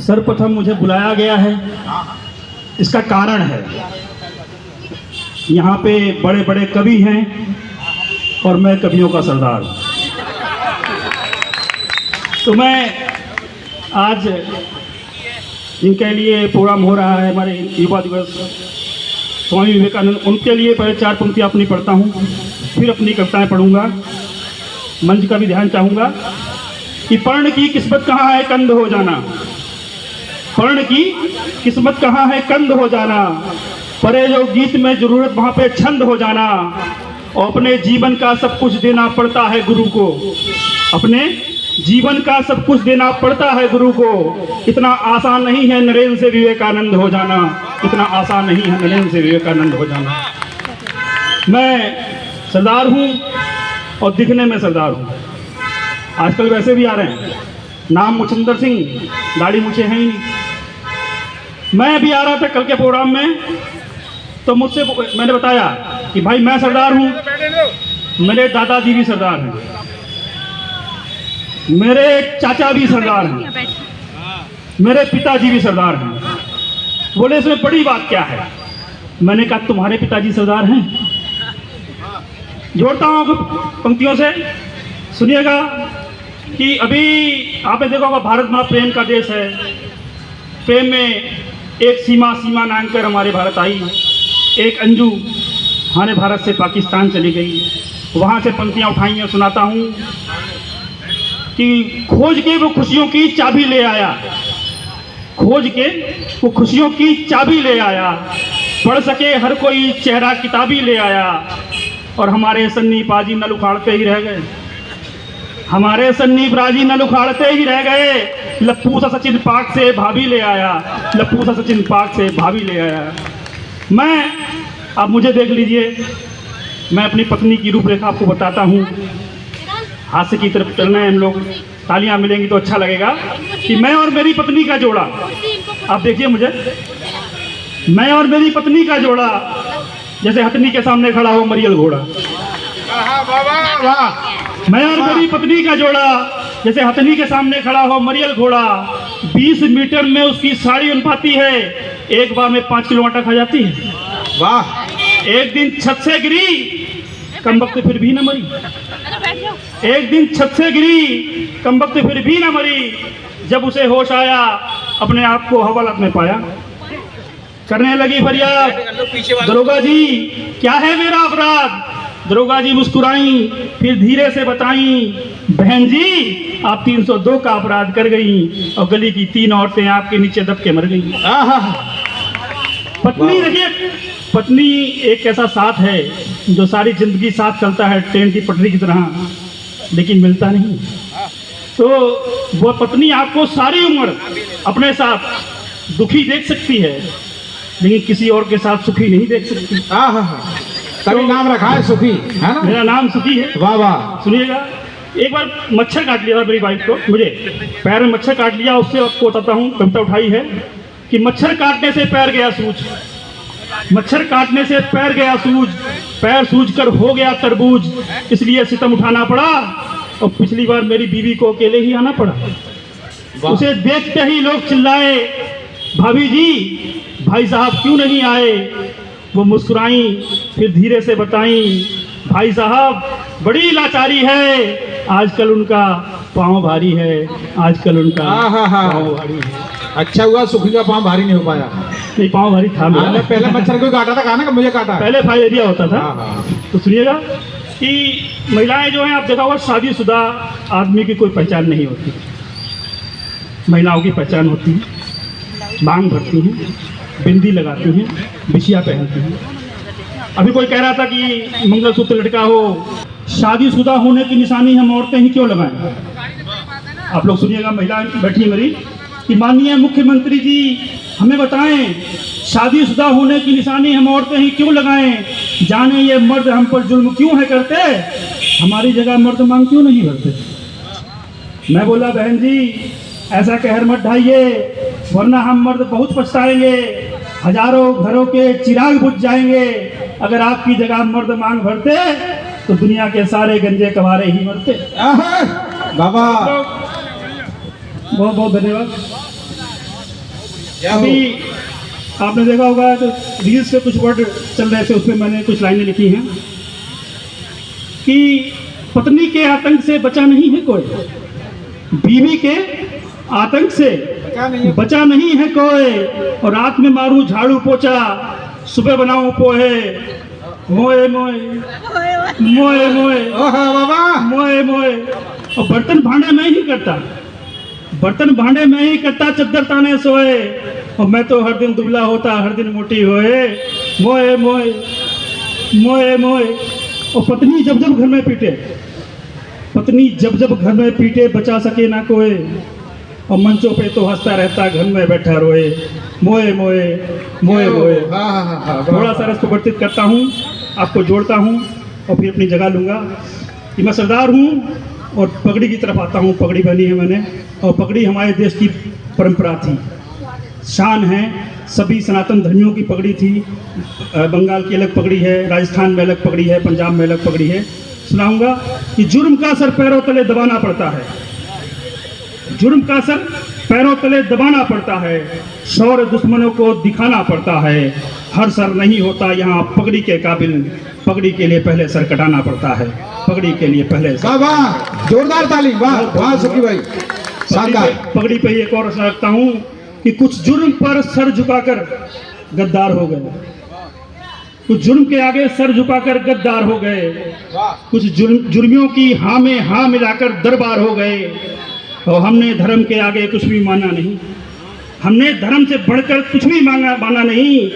सर्वप्रथम मुझे बुलाया गया है, इसका कारण है यहाँ पे बड़े बड़े कवि हैं और मैं कवियों का सरदार हूँ। तो मैं आज जिनके लिए प्रोग्राम हो रहा है, हमारे युवा दिवस स्वामी विवेकानंद, उनके लिए पहले 4 पंक्तियाँ अपनी पढ़ता हूँ, फिर अपनी कविताएं पढ़ूंगा। मंच का भी ध्यान चाहूँगा कि पर्ण की किस्मत कहाँ है कंद हो जाना, पर्ण की किस्मत कहाँ है कंद हो जाना, परे जो गीत में जरूरत वहाँ पे छंद हो जाना, और अपने जीवन का सब कुछ देना पड़ता है गुरु को, अपने जीवन का सब कुछ देना पड़ता है गुरु को। इतना आसान नहीं है नरेंद्र से विवेकानंद हो जाना, इतना आसान नहीं है नरेंद्र से विवेकानंद हो जाना। मैं सरदार हूँ और दिखने में सरदार हूँ। आजकल वैसे भी आ रहे हैं, नाम मुछंदर सिंह, दाढ़ी मुझे है ही नहीं। मैं अभी आ रहा था कल के प्रोग्राम में, तो मुझसे मैंने बताया कि भाई मैं सरदार हूँ, मेरे दादाजी भी सरदार हैं, मेरे चाचा भी सरदार हैं, मेरे पिताजी भी सरदार हैं। बोले इसमें बड़ी बात क्या है? मैंने कहा तुम्हारे पिताजी सरदार हैं। जोड़ता हूँ पंक्तियों से, सुनिएगा कि अभी आपने देखा होगा भारत बड़ा प्रेम का देश है। प्रेम में एक सीमा नांग कर हमारे भारत आई, एक अंजू हमारे भारत से पाकिस्तान चली गई। वहाँ से पंक्तियाँ उठाई हैं, सुनाता हूँ कि खोज के वो खुशियों की चाबी ले आया, खोज के वो खुशियों की चाबी ले आया, पढ़ सके हर कोई चेहरा किताबी ले आया, और हमारे सन्नी पाजी नल उखाड़ते ही रह गए, हमारे सन्नी पाजी नल उखाड़ते ही रह गए। लप्पू सा सचिन पाक से भाभी ले आया, लप्पू सा सचिन पाक से भाभी ले आया। मैं, आप मुझे देख लीजिए, मैं अपनी पत्नी की रूपरेखा आपको बताता हूँ। हास्य की तरफ चलना है हम लोग, तालियां मिलेंगी तो अच्छा लगेगा कि मैं और मेरी पत्नी का जोड़ा, आप देखिए मुझे, मैं और मेरी पत्नी का जोड़ा जैसे हथनी के सामने खड़ा हो मरियल घोड़ा। मैं और मेरी पत्नी का जोड़ा जैसे हथनी के सामने खड़ा हो मरियल घोड़ा। 20 मीटर में उसकी साड़ी उन पाती है, एक बार में 5 किलो आटा खा जाती है। वाह! एक दिन छत से गिरी, कमबख्त फिर भी न मरी, एक दिन छत से गिरी, कमबख्त फिर भी न मरी। जब उसे होश आया, अपने आप को हवालात में पाया, करने लगी फरियाद, दरोगा जी क्या है मेरा अपराध। दरोगा जी मुस्कुराई, फिर धीरे से बताई, बहन जी आप 302 का अपराध कर गई, और गली की 3 औरतें आपके नीचे दब के मर गई। पत्नी, देखिए पत्नी एक ऐसा साथ है जो सारी जिंदगी साथ चलता है ट्रेन की पटरी की तरह, लेकिन मिलता नहीं। तो वो पत्नी आपको सारी उम्र अपने साथ दुखी देख सकती है, लेकिन किसी और के साथ सुखी नहीं देख सकती। तभी नाम रखा है सुखी, है ना? मेरा नाम सुखी है। वाह वाह! सुनिएगा, एक बार मच्छर काट लिया था मेरी वाइफ को, मुझे पैर में मच्छर काट लिया। उससे आपको बताता हूँ, कविता उठाई है कि मच्छर काटने से पैर गया सूज, मच्छर काटने से पैर गया सूज, पैर सूज कर हो गया तरबूज, इसलिए सितम उठाना पड़ा, और पिछली बार मेरी बीवी को अकेले ही आना पड़ा। उसे देखते ही लोग चिल्लाए, भाभी जी भाई साहब क्यों नहीं आए। वो मुस्कुराई, फिर धीरे से बताई, भाई साहब बड़ी लाचारी है, आजकल उनका पाँव भारी है, आजकल उनका पाँव भारी है। अच्छा हुआ सुखी का पाँव भारी नहीं हो पाया। नहीं, पाँव भारी था मेरा। पहले मच्छर को काटा था, कहा ना कि मुझे काटा, पहले फाइलेरिया होता था। तो सुनिएगा कि महिलाएं जो हैं, आप देखा होगा शादीशुदा आदमी की कोई पहचान नहीं होती, महिलाओं की पहचान होती है, मांग भरती हैं, बिंदी लगाती हैं, बिछिया पहनती हैं। अभी कोई कह रहा था कि मंगलसूत्र लटका हो, शादीशुदा होने की निशानी हम औरतें ही क्यों लगाएं। आप लोग सुनिएगा, महिला बैठी है मेरी, कि माननीय मुख्यमंत्री जी हमें बताएं, शादीशुदा होने की निशानी हम औरतें ही क्यों लगाएं, जाने ये मर्द हम पर जुल्म क्यों है करते, हमारी जगह मर्द मांग क्यों नहीं भरते। मैं बोला बहन जी ऐसा कहर मत ढाइए, वरना हम मर्द बहुत पछताएंगे, हजारों घरों के चिराग बुझ जाएंगे। अगर आपकी जगह मर्द मांग भरते तो दुनिया के सारे गंजे कवारे ही मरते। बाबा बहुत बहुत धन्यवाद। अभी आपने देखा होगा तो रील्स पे कुछ वर्ड चल रहे थे, उसमें मैंने कुछ लाइनें लिखी हैं कि पत्नी के आतंक से बचा नहीं है कोई, बीवी के आतंक से बचा नहीं है कोई, और रात में मारूं झाड़ू पोछा, सुबह बनाऊं पोहे, मोए मोए मोए मोए ओहो बाबा मोए मोए, और बर्तन भांडे में ही करता, बर्तन भांडे में ही करता, चद्दर ताने सोए, और मैं तो हर दिन दुबला होता, हर दिन मोटी होए, मोए मोए मोए मोए। और पत्नी जब जब घर में पीटे, पत्नी जब जब घर में पीटे, बचा सके ना कोई, और मंचों पे तो हंसता रहता, घर में बैठा रोए, मोए मोए मोए मोए। थोड़ा सा रस परिवर्तित करता हूँ, आपको जोड़ता हूँ और फिर अपनी जगह लूँगा कि मैं सरदार हूँ और पगड़ी की तरफ आता हूँ। पगड़ी पहनी है मैंने, और पगड़ी हमारे देश की परंपरा थी, शान है, सभी सनातन धर्मियों की पगड़ी थी। बंगाल की अलग पगड़ी है, राजस्थान में अलग पगड़ी है, पंजाब में अलग पगड़ी है। सुनाऊंगा कि जुर्म का सर पैरों तले दबाना पड़ता है, जुर्म का सर पैरों तले दबाना पड़ता है, शौर्य दुश्मनों को दिखाना पड़ता है, हर सर नहीं होता यहाँ पगड़ी के काबिल, पगड़ी के लिए पहले सर कटाना पड़ता है, पगड़ी के लिए पहले सर। वाह वाह, जोरदार ताली, वाह वाह सुखी भाई, शानदार। पगड़ी पे एक और रचना रखता हूँ कि कुछ जुर्म पर सर झुकाकर गद्दार हो गए, कुछ जुर्म के आगे सर झुकाकर गद्दार हो गए, कुछ जुर्मियों की हाँ में हाँ मिलाकर दरबार हो गए, और हमने धर्म के आगे कुछ भी माना नहीं, हमने धर्म से बढ़कर कुछ भी माना नहीं।